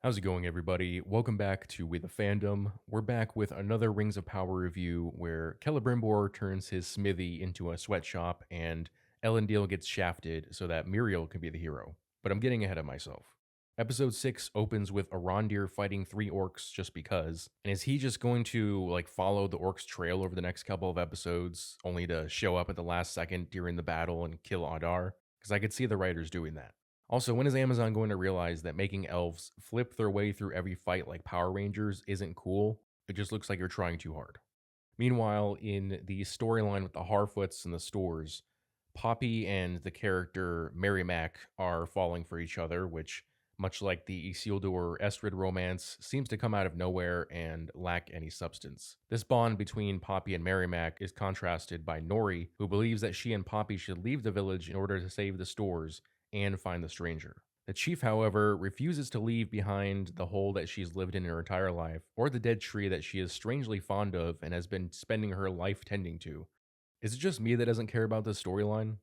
How's it going, everybody? Welcome back to With a Fandom. We're back with another Rings of Power review where Celebrimbor turns his smithy into a sweatshop and Elendil gets shafted so that Muriel can be the hero. But I'm getting ahead of myself. Episode 6 opens with Arondir fighting 3 orcs just because. And is he just going to follow the orcs' trail over the next couple of episodes only to show up at the last second during the battle and kill Adar? Because I could see the writers doing that. Also, when is Amazon going to realize that making elves flip their way through every fight like Power Rangers isn't cool? It just looks like you're trying too hard. Meanwhile, in the storyline with the Harfoots and the Stoors, Poppy and the character Mary Mac are falling for each other, which, much like the Isildur Estrid romance, seems to come out of nowhere and lack any substance. This bond between Poppy and Mary Mac is contrasted by Nori, who believes that she and Poppy should leave the village in order to save the Stoors and find the stranger. The chief, however, refuses to leave behind the hole that she's lived in her entire life, or the dead tree that she is strangely fond of and has been spending her life tending to. Is it just me that doesn't care about this storyline?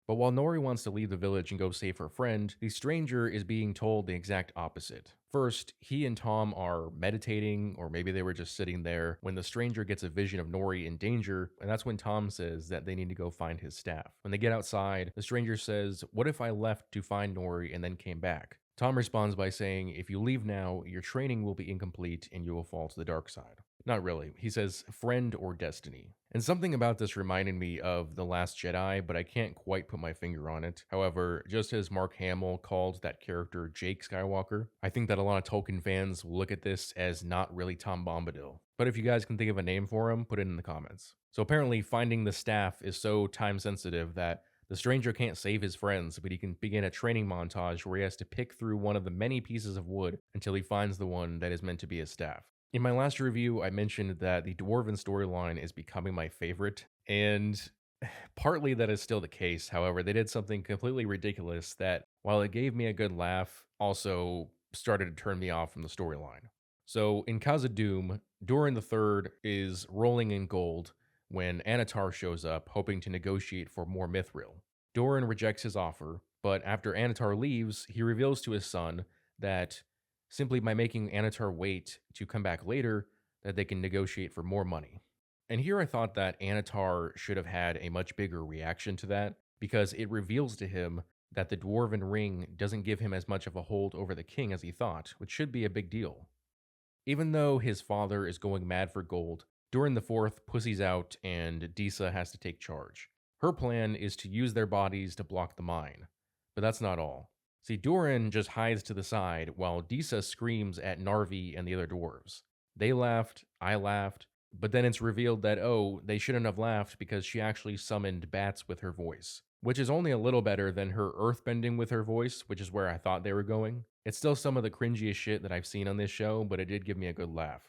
But while Nori wants to leave the village and go save her friend, the stranger is being told the exact opposite. First, he and Tom are meditating, or maybe they were just sitting there, when the stranger gets a vision of Nori in danger, and that's when Tom says that they need to go find his staff. When they get outside, the stranger says, "What if I left to find Nori and then came back?" Tom responds by saying, "If you leave now, your training will be incomplete and you will fall to the dark side." Not really. He says, "Friend or destiny." And something about this reminded me of The Last Jedi, but I can't quite put my finger on it. However, just as Mark Hamill called that character Jake Skywalker, I think that a lot of Tolkien fans will look at this as not really Tom Bombadil. But if you guys can think of a name for him, put it in the comments. So apparently finding the staff is so time sensitive that the stranger can't save his friends, but he can begin a training montage where he has to pick through one of the many pieces of wood until he finds the one that is meant to be his staff. In my last review, I mentioned that the Dwarven storyline is becoming my favorite, and partly that is still the case. However, they did something completely ridiculous that, while it gave me a good laugh, also started to turn me off from the storyline. So in Khazad-dûm, Durin the Third is rolling in gold when Anatar shows up, hoping to negotiate for more mithril. Durin rejects his offer, but after Anatar leaves, he reveals to his son that simply by making Anatar wait to come back later, that they can negotiate for more money. And here I thought that Anatar should have had a much bigger reaction to that, because it reveals to him that the Dwarven ring doesn't give him as much of a hold over the king as he thought, which should be a big deal. Even though his father is going mad for gold, Durin the Fourth pussies out and Disa has to take charge. Her plan is to use their bodies to block the mine. But that's not all. See, Durin just hides to the side while Disa screams at Narvi and the other dwarves. They laughed, I laughed, but then it's revealed that, oh, they shouldn't have laughed because she actually summoned bats with her voice, which is only a little better than her earthbending with her voice, which is where I thought they were going. It's still some of the cringiest shit that I've seen on this show, but it did give me a good laugh.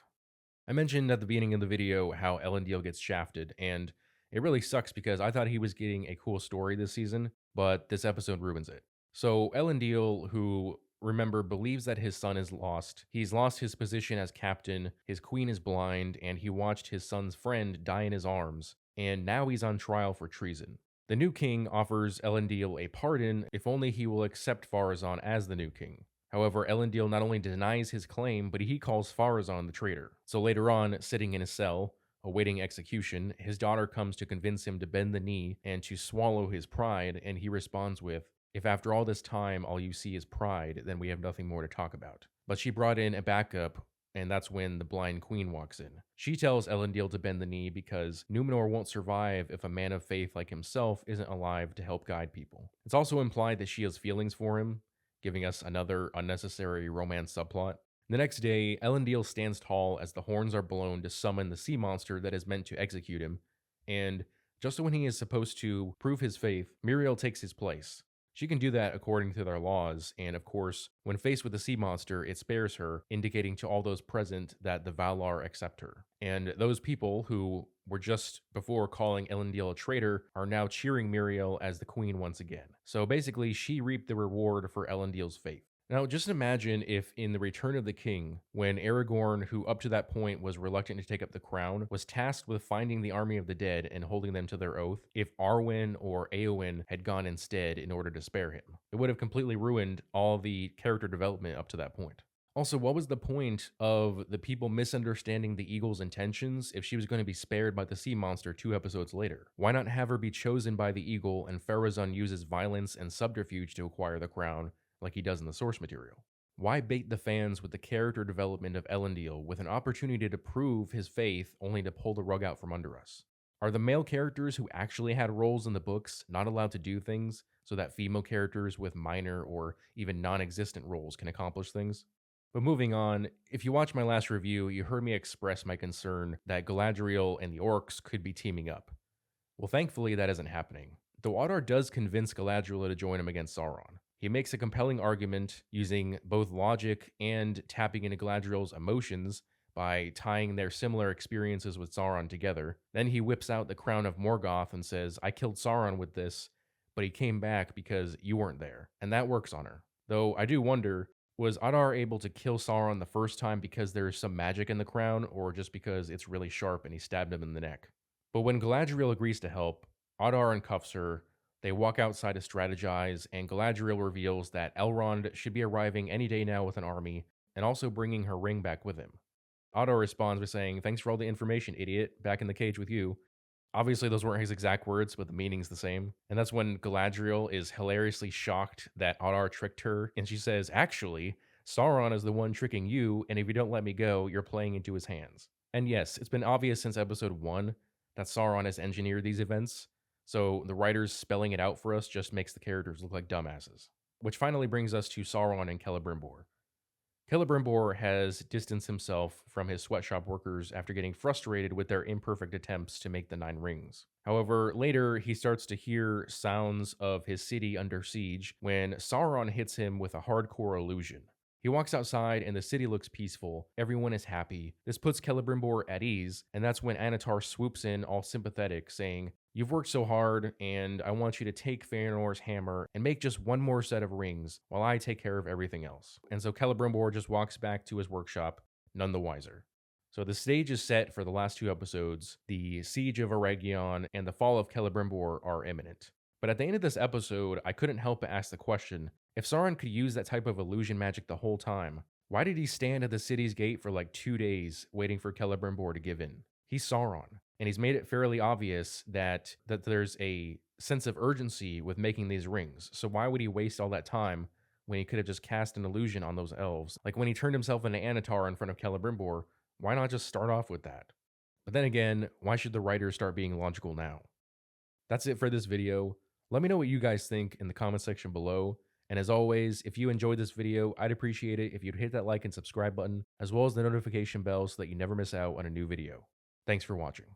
I mentioned at the beginning of the video how Elendil gets shafted, and it really sucks because I thought he was getting a cool story this season, but this episode ruins it. So Elendil, who, remember, believes that his son is lost, he's lost his position as captain, his queen is blind, and he watched his son's friend die in his arms, and now he's on trial for treason. The new king offers Elendil a pardon if only he will accept Pharazôn as the new king. However, Elendil not only denies his claim, but he calls Pharazôn the traitor. So later on, sitting in his cell, awaiting execution, his daughter comes to convince him to bend the knee and to swallow his pride, and he responds with, "If after all this time all you see is pride, then we have nothing more to talk about." But she brought in a backup, and that's when the blind queen walks in. She tells Elendil to bend the knee because Numenor won't survive if a man of faith like himself isn't alive to help guide people. It's also implied that she has feelings for him, giving us another unnecessary romance subplot. The next day, Elendil stands tall as the horns are blown to summon the sea monster that is meant to execute him, and just when he is supposed to prove his faith, Muriel takes his place. She can do that according to their laws, and of course, when faced with the sea monster, it spares her, indicating to all those present that the Valar accept her. And those people who were just before calling Elendil a traitor are now cheering Muriel as the queen once again. So basically, she reaped the reward for Elendil's faith. Now, just imagine if in The Return of the King, when Aragorn, who up to that point was reluctant to take up the crown, was tasked with finding the army of the dead and holding them to their oath, if Arwen or Éowyn had gone instead in order to spare him. It would have completely ruined all the character development up to that point. Also, what was the point of the people misunderstanding the eagle's intentions if she was going to be spared by the sea monster 2 episodes later? Why not have her be chosen by the eagle and Pharazôn uses violence and subterfuge to acquire the crown like he does in the source material? Why bait the fans with the character development of Elendil with an opportunity to prove his faith only to pull the rug out from under us? Are the male characters who actually had roles in the books not allowed to do things so that female characters with minor or even non existent roles can accomplish things? But moving on, if you watched my last review, you heard me express my concern that Galadriel and the orcs could be teaming up. Well, thankfully, that isn't happening. Though Adar does convince Galadriel to join him against Sauron. He makes a compelling argument using both logic and tapping into Galadriel's emotions by tying their similar experiences with Sauron together. Then he whips out the crown of Morgoth and says, I killed Sauron with this, but he came back because you weren't there. And that works on her. Though I do wonder, was Adar able to kill Sauron the first time because there's some magic in the crown, or just because it's really sharp and he stabbed him in the neck? But when Galadriel agrees to help, Adar uncuffs her, they walk outside to strategize, and Galadriel reveals that Elrond should be arriving any day now with an army, and also bringing her ring back with him. Adar responds by saying, Thanks for all the information, idiot. Back in the cage with you. Obviously, those weren't his exact words, but the meaning's the same. And that's when Galadriel is hilariously shocked that Adar tricked her, and she says, Actually, Sauron is the one tricking you, and if you don't let me go, you're playing into his hands. And yes, it's been obvious since episode 1 that Sauron has engineered these events, so the writers spelling it out for us just makes the characters look like dumbasses. Which finally brings us to Sauron and Celebrimbor. Celebrimbor has distanced himself from his sweatshop workers after getting frustrated with their imperfect attempts to make the Nine Rings. However, later he starts to hear sounds of his city under siege when Sauron hits him with a hardcore illusion. He walks outside and the city looks peaceful. Everyone is happy. This puts Celebrimbor at ease, and that's when Annatar swoops in all sympathetic, saying, You've worked so hard, and I want you to take Feanor's hammer and make just one more set of rings while I take care of everything else. And so Celebrimbor just walks back to his workshop, none the wiser. So the stage is set for the last 2 episodes. The siege of Eregion and the fall of Celebrimbor are imminent. But at the end of this episode, I couldn't help but ask the question, if Sauron could use that type of illusion magic the whole time, why did he stand at the city's gate for like 2 days waiting for Celebrimbor to give in? He's Sauron, and he's made it fairly obvious that there's a sense of urgency with making these rings. So why would he waste all that time when he could have just cast an illusion on those elves? Like when he turned himself into Annatar in front of Celebrimbor, why not just start off with that? But then again, why should the writers start being logical now? That's it for this video. Let me know what you guys think in the comment section below. And as always, if you enjoyed this video, I'd appreciate it if you'd hit that like and subscribe button, as well as the notification bell so that you never miss out on a new video. Thanks for watching.